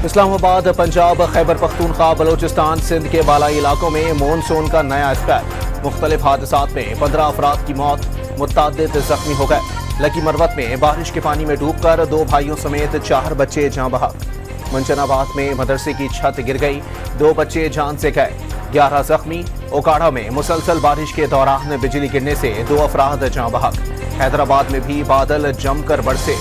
इस्लामाबाद, पंजाब, खैबर पख्तूनख्वा, बलोचिस्तान, सिंध के बालाई इलाकों में मॉनसून का नया स्पेल। मुख्तलिफ हादसात में 15 अफराद की मौत, मुतअद्दिद जख्मी हो गए। लकी मरवत में बारिश के पानी में डूबकर 2 भाइयों समेत 4 बच्चे जाँ बहक। मंचनाबाद में मदरसे की छत गिर गई, 2 बच्चे जान से गए, 11 जख्मी। ओकाड़ा में मुसलसल बारिश के दौरान बिजली गिरने से 2 अफराद जाँ बहक। हैदराबाद में भी बादल जमकर बरसे,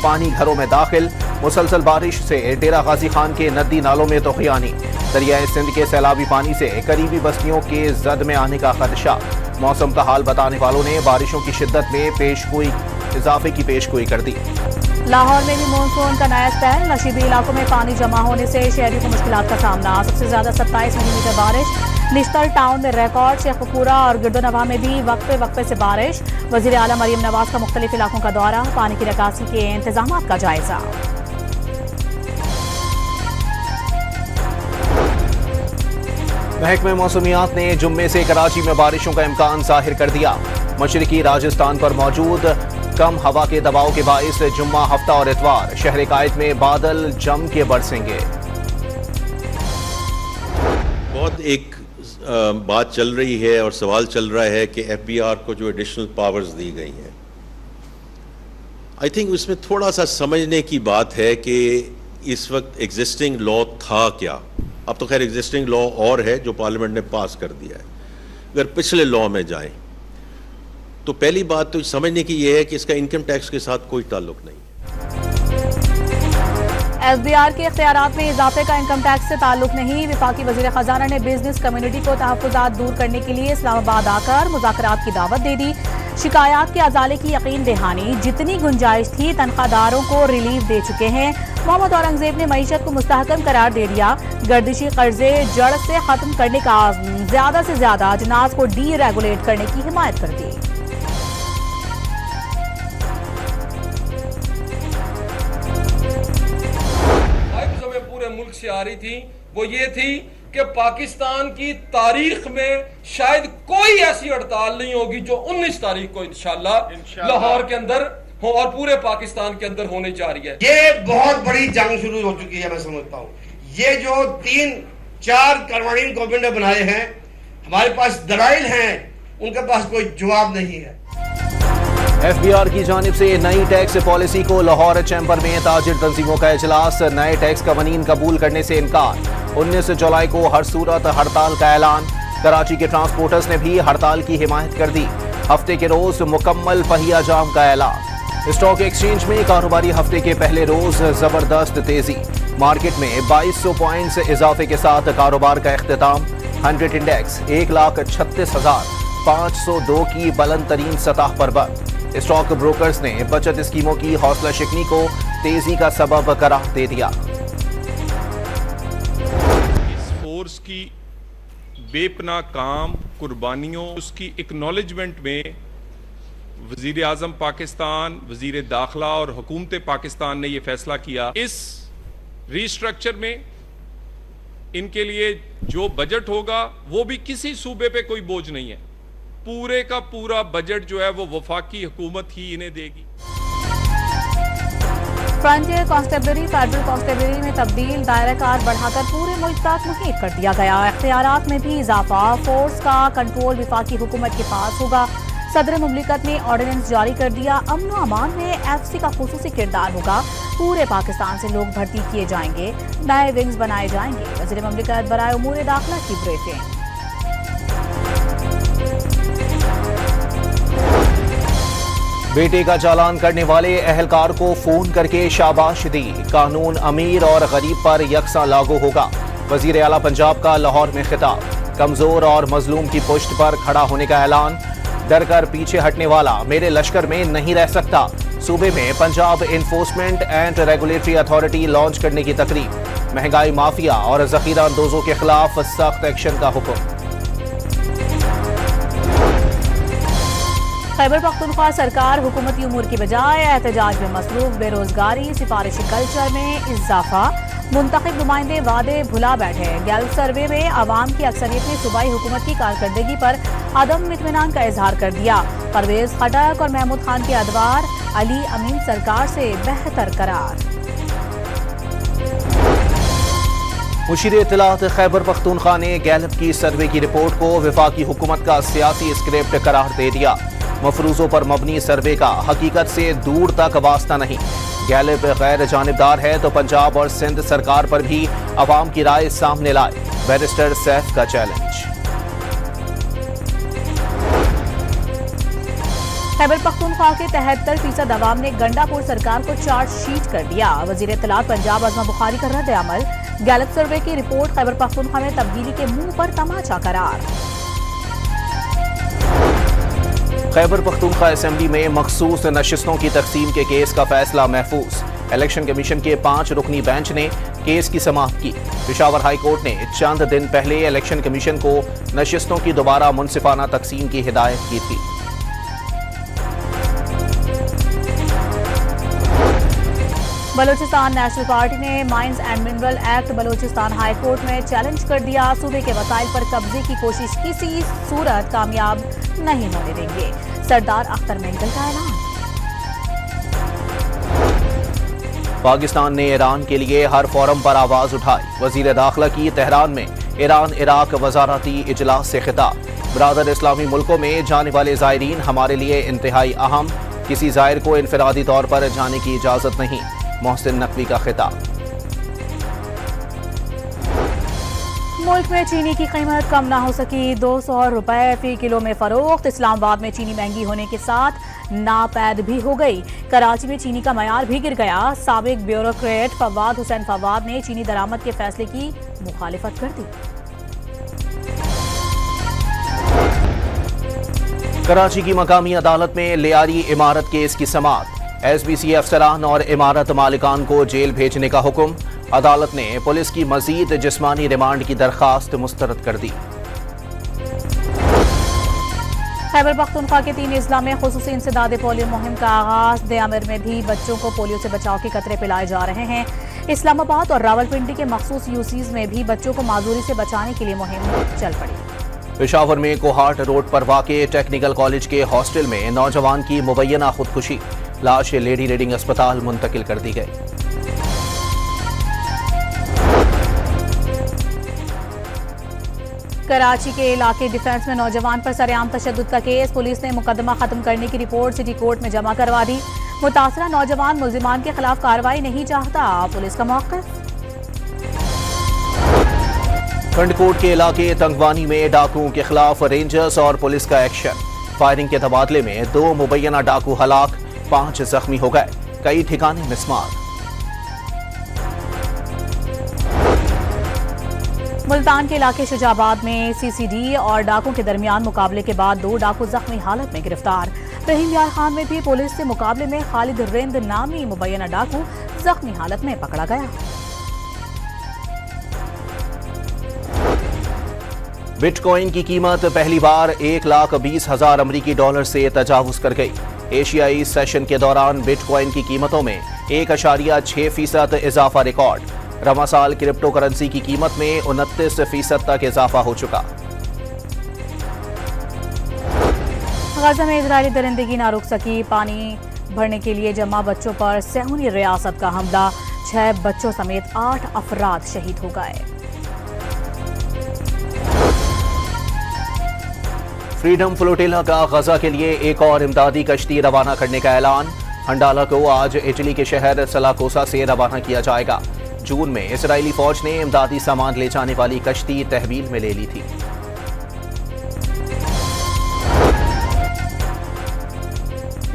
पानी घरों में दाखिल। मुसलसल बारिश से डेरा गाजी खान के नदी नालों में तोहियानी। दरियाए सिंध के सैलाबी पानी से करीबी बस्तियों के जद में आने का खदशा। मौसम का हाल बताने वालों ने बारिशों की शिद्दत में इजाफे की पेशगोई कर दी। लाहौर में भी मानसून का नया स्पेल। नशीबी इलाकों में पानी जमा होने से शहरियों को मुश्किलात का सामना। सबसे ज्यादा 27 मिलीमीटर बारिश निश्तर टाउन में रिकॉर्ड। शेखपुरा और गिरदोनवा में भी वक्फे वक्फे से बारिश। वजीर आला मरियम नवाज का मुख्तलिफ इलाकों का दौरा, पानी की निकासी के इंतजाम का जायजा। महकमे मौसमियात ने जुम्मे से कराची में बारिशों का इम्कान जाहिर कर दिया। मशरिकी राजस्थान पर मौजूद कम हवा के दबाव के बाइस जुम्मा, हफ्ता और इतवार शहर कायद में बादल जम के बरसेंगे। बहुत एक बात चल रही है और सवाल चल रहा है कि FBI को जो एडिशनल पावर्स दी गई हैं, आई थिंक उसमें थोड़ा सा समझने की बात है कि इस वक्त एग्जिस्टिंग लॉ था क्या। अब तो खैर एग्जिस्टिंग लॉ और है जो पार्लियामेंट ने पास कर दिया है। अगर पिछले लॉ में जाएं तो पहली बात तो समझने की यह है कि इसका इनकम टैक्स के साथ कोई ताल्लुक नहीं है। FBI के इख्तियारात में इजाफे का इनकम टैक्स से ताल्लुक नहीं। वफाकी वजीर खजाना ने बिजनेस कम्युनिटी को तहफ्फुजात दूर करने के लिए इस्लामाबाद आकर मुज़ाकरात की दावत दे दी। शिकायत के अजाले की यकीन दहानी, जितनी गुंजाइश थी तनख्वाहदारों को रिलीफ दे चुके हैं। मोहम्मद औरंगजेब ने मईशत को मुस्तहकम करार दे दिया। गर्दिशी कर्जे जड़ से खत्म करने का आज़म, ज्यादा से ज्यादा अजनास को डी रेगुलेट करने की हिमायत कर दी। मुल्क से आ रही थी वो ये थी कि पाकिस्तान की तारीख में शायद कोई ऐसी हड़ताल नहीं होगी जो 19 तारीख को इंशाल्लाह लाहौर के अंदर हो और पूरे पाकिस्तान के अंदर होने जा रही है। ये बहुत बड़ी जंग शुरू हो चुकी है। मैं समझता हूँ ये जो 3-4 कवानीन गवर्नमेंट ने बनाए हैं, हमारे पास दलाइल हैं, उनके पास कोई जवाब नहीं है। FBI की जानिब से नई टैक्स पॉलिसी को लाहौर चैम्बर में ताजिर तंजीमों का इजलास। नए टैक्स कवानीन कबूल करने से इनकार। 19 जुलाई को हर सूरत हड़ताल का ऐलान। कराची के ट्रांसपोर्टर्स ने भी हड़ताल की हिमायत कर दी। हफ्ते के रोज मुकम्मल पहिया जाम का ऐलान। स्टॉक एक्सचेंज में कारोबारी हफ्ते के पहले रोज जबरदस्त तेजी। मार्केट में 2200 पॉइंट्स इजाफे के साथ कारोबार का इख्तिताम। 100 इंडेक्स 1,36,502 की बुलंद तरीन सतह पर बंद। स्टॉक ब्रोकर्स ने बचत स्कीमों की हौसला शिकनी को तेजी का सबब करार दे दिया। इस फोर्स की बेपनाह काम, कुर्बानियों, उसकी एक्नॉलेजमेंट में वजीर आजम पाकिस्तान, वजीर दाखिला और हुकूमत पाकिस्तान ने यह फैसला किया इस रीस्ट्रक्चर में इनके लिए जो बजट होगा वो भी किसी सूबे पे कोई बोझ नहीं है। पूरे का पूरा बजट जो है वो वफाकी हुकूमत ही इन्हें देगी। फ्रंटियर कांस्टेबलरी फेडरल कांस्टेबलरी में तब्दील, दायरा कार बढ़ाकर पूरे मुल्क तक मुहित कर दिया गया। इख्तियारात में भी इजाफा। फोर्स का कंट्रोल वफाकी हुकूमत के पास होगा। सदर मुमलिकत ने ऑर्डिनेंस जारी कर दिया। अमन व अमान में FC का खुसूसी किरदार होगा। पूरे पाकिस्तान से लोग भर्ती किए जाएंगे। नए विंग्स बनाए जाएंगे। वज़ीर मुमलिकत बराए उमूर दाखिला की ब्रीफिंग। बेटे का चालान करने वाले अहलकार को फोन करके शाबाश दी। कानून अमीर और गरीब पर यकसा लागू होगा। वजीर आला पंजाब का लाहौर में खिताब। कमजोर और मजलूम की पुश्त पर खड़ा होने का ऐलान। डर कर पीछे हटने वाला मेरे लश्कर में नहीं रह सकता। सूबे में Punjab enforcement and regulatory authority launch करने की तकरीब। महंगाई माफिया और जखीरा अंदोजों के खिलाफ सख्त एक्शन का हुक्म। खैबर पख्तूनख्वा सरकार हुकूमती उमूर की बजाय एहतजाज में मसरूफ। बेरोजगारी, सिफारिशी कल्चर में इजाफा। मुंतखब नुमाइंदे वादे भुला बैठे। गैल्प सर्वे में आवाम की अक्सरियत ने सूबाई हुकूमत की कारकर्दगी पर अदम इत्मीनान का इजहार कर दिया। परवेज खटक और महमूद खान के अदवार, अली अमीन सरकार से बेहतर करार। मुशीर इत्तलात खैबर पख्तूनख्वा ने गैलप की सर्वे की रिपोर्ट को वफाकी हुकूमत का सियासी स्क्रिप्ट करार दे दिया। मफरूजों पर मबनी सर्वे का हकीकत से दूर तक वास्ता नहीं। गैलप गैर जानिबदार है तो पंजाब और सिंध सरकार पर भी अवाम की राय सामने लाए। बैरिस्टर सैफ का चैलेंज। खैबर पख्तूनख्वा के 73% अवाम ने गंडापुर सरकार को चार्जशीट कर दिया। वजीर इत्तलात पंजाब आजमा बुखारी का रद्द अमल। गैलप सर्वे की रिपोर्ट खैबर पख्तूनख्वा में तब्दीली के मुंह पर तमाचा करार। खैबर पख्तूनख्वा असेंबली में मखसूस नशिस्तों की तकसीम के केस का फैसला महफूज। इलेक्शन कमीशन के 5 रुकनी बेंच ने केस की समाअत की। पेशावर हाई कोर्ट ने चंद दिन पहले इलेक्शन कमीशन को नशिस्तों की दोबारा मुनसिफाना तकसीम की हिदायत की थी। बलोचिस्तान नेशनल पार्टी ने mines and mineral act Balochistan high court में चैलेंज कर दिया। सूबे के वसाइल पर कब्जे की कोशिश किसी सूरत कामयाब नहीं होने देंगे। सरदार अख्तर मेंगल का ऐलान। पाकिस्तान ने ईरान के लिए हर फोरम पर आवाज उठाई। वजीर दाखिला की तेहरान में ईरान इराक वजारती इजलास से खिताब। बरादर इस्लामी मुल्कों में जाने वाले जायरीन हमारे लिए इंतहाई अहम। किसी जायर को इनफरादी तौर पर जाने की इजाजत नहीं। मोहसिन नकवी का खिताब। मुल्क में चीनी की कीमत कम ना हो सकी। 200 रुपए फी किलो में फरोख्त। इस्लामाबाद में चीनी महंगी होने के साथ नापैद भी हो गई। कराची में चीनी का मयार भी गिर गया। साबिक ब्यूरोक्रेट फवाद हुसैन फवाद ने चीनी दरामद के फैसले की मुखालिफत कर दी। कराची की मकामी अदालत में लियारी इमारत केस की समाअत। SBC अफसरान और इमारत मालिकान को जेल भेजने का हुक्म। अदालत ने पुलिस की मजीद जिस्मानी रिमांड की दरखास्त मुस्तरद कर दी। खैबर पख्तूनख्वा के 3 अजला में खुसूसी इंसदाद पोलियो मुहिम का आगाज। देआमिर में भी बच्चों को पोलियो से बचाव के कतरे पिलाए जा रहे हैं। इस्लामाबाद और रावलपिंडी के मखसूस यूसीज में भी बच्चों को माजूरी से बचाने के लिए मुहिम चल पड़ी। पेशावर में कोहाट रोड पर वाक़े टेक्निकल कॉलेज के हॉस्टल में नौजवान की मुबैना खुदकुशी। लाश लेडी रीडिंग अस्पताल मुंतकिल कर दी गई। कराची के इलाके डिफेंस में नौजवान पर सरेआम तशद्दुद का केस। पुलिस ने मुकदमा खत्म करने की रिपोर्ट सिटी कोर्ट में जमा करवा दी। मुतासरा नौजवान मुल्जिमान के खिलाफ कार्रवाई नहीं चाहता। पुलिस का मौक़िफ़। फंडकोट के इलाके तंगवानी में डाकुओं के खिलाफ रेंजर्स और पुलिस का एक्शन। फायरिंग के तबादले में 2 मुबैना डाकू हलाक, 5 जख्मी हो गए। कई ठिकाने मिसमार। मुल्तान के इलाके शुजाबाद में CCD और डाकू के दरमियान मुकाबले के बाद 2 डाकू जख्मी हालत में गिरफ्तार। रहीम यार खान में भी पुलिस से मुकाबले में खालिद रिंद नामी मुबैना डाकू जख्मी हालत में पकड़ा गया। बिटकॉइन की कीमत पहली बार 1,20,000 अमरीकी डॉलर से तजावुज कर गई। एशियाई सेशन के दौरान बिटकॉइन की कीमतों में 1.6% इजाफा रिकॉर्ड। रवा साल क्रिप्टो करेंसी की कीमत में 29% तक इजाफा हो चुका। गाजा में इजरायली दरिंदगी ना रुक सकी। पानी भरने के लिए जमा बच्चों पर सहूनी रियासत का हमला। 6 बच्चों समेत 8 अफराद शहीद हो गए। फ्रीडम फ्लोटिला का गजा के लिए एक और इमदादी कश्ती रवाना करने का ऐलान। हंडाला को आज इटली के शहर सलाकोसा से रवाना किया जाएगा। जून में इजरायली फौज ने इमदादी सामान ले जाने वाली कश्ती तहवील में ले ली थी।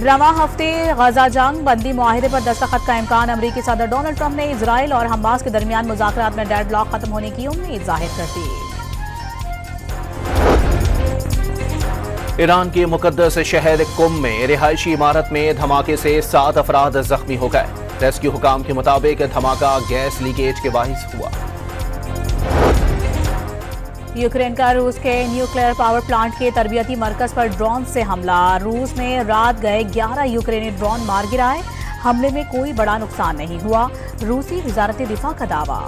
रवा हफ्ते गजा जंग बंदी मुआहिदे पर दस्तखत का इम्कान। अमरीकी सदर डोनाल्ड ट्रंप ने इजराइल और हमास के दरमियान मुज़ाकरात में डेडलॉक खत्म होने की उम्मीद जाहिर कर दी। ईरान के मुकद्दस शहर कुम में रिहायशी इमारत में धमाके से 7 अफराद जख्मी हो गए। रेस्क्यू हुकाम के मुताबिक धमाका गैस लीकेज के बाइस हुआ। यूक्रेन का रूस के न्यूक्लियर पावर प्लांट के तरबियती मरकज पर ड्रोन से हमला। रूस में रात गए 11 यूक्रेनी ड्रोन मार गिराए। हमले में कोई बड़ा नुकसान नहीं हुआ। रूसी वजारत दिफा का दावा।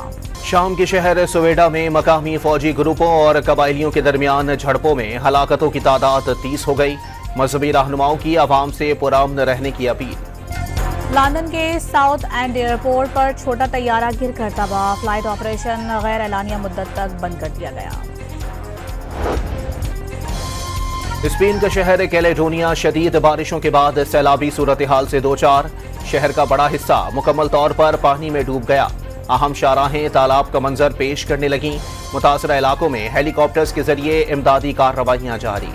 शाम के शहर सोवेडा में मकामी फौजी ग्रुपों और कबायलियों के दरमियान झड़पों में हलाकतों की तादाद 30 हो गई। मजहबी रहनुमाओं की आवाम से पुरअमन रहने की अपील। लंदन के साउथ एंड एयरपोर्ट पर छोटा तैयारा गिर कर तबाह, फ्लाइट ऑपरेशन गैर एलानिया मुद्दत तक बंद कर दिया गया। स्पेन का शहर कैलेडोनिया शदीद बारिशों के बाद सैलाबी सूरत हाल से दो चार, शहर का बड़ा हिस्सा मुकम्मल तौर पर पानी में डूब गया। अहम शाहराहें तालाब का मंजर पेश करने लगी। मुतासरा इलाकों में हेलीकॉप्टर्स के जरिए इमदादी कार्रवाइयां जारी।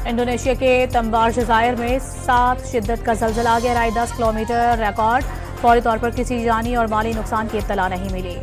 इंडोनेशिया के तंबार जजायर में 7 शिद्दत का ज़लज़ला, गहराई 10 किलोमीटर रिकॉर्ड। फौरी तौर पर किसी जानी और माली नुकसान की इत्तला नहीं मिली।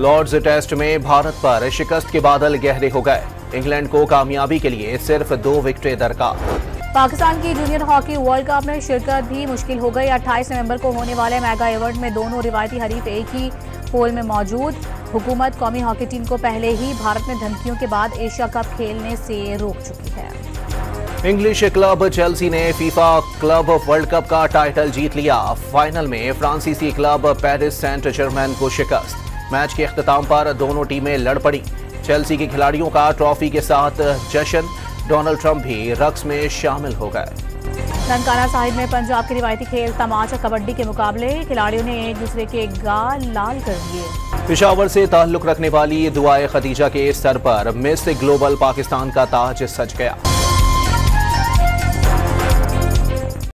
लॉर्ड्स टेस्ट में भारत पर शिकस्त के बादल गहरे हो गए। इंग्लैंड को कामयाबी के लिए सिर्फ 2 विकेटें दरकार। पाकिस्तान की जूनियर हॉकी वर्ल्ड कप में शिरकत भी मुश्किल हो गई। 28 नवंबर को होने वाले मेगा इवेंट में दोनों रिवायती हरीफ एक ही पोल में मौजूद। हुकूमत कौमी हॉकी टीम को पहले ही भारत में धमकियों के बाद एशिया कप खेलने से रोक चुकी है। इंग्लिश क्लब चेल्सी ने फीफा क्लब वर्ल्ड कप का टाइटल जीत लिया। फाइनल में फ्रांसीसी क्लब पेरिस सेंट जर्मैन को शिकस्त। मैच के अख्ताम पर दोनों टीमें लड़ पड़ी। चेल्सी के खिलाड़ियों का ट्रॉफी के साथ जश्न, डोनाल्ड ट्रंप भी रक्स में शामिल हो गए। ननकाना साहिब में पंजाब के रिवायती खेल तमाचा कबड्डी के मुकाबले, खिलाड़ियों ने एक दूसरे के गाल लाल कर दिए। पेशावर से ताल्लुक रखने वाली दुआए खदीजा के सर पर मिस ग्लोबल पाकिस्तान का ताज सज गया।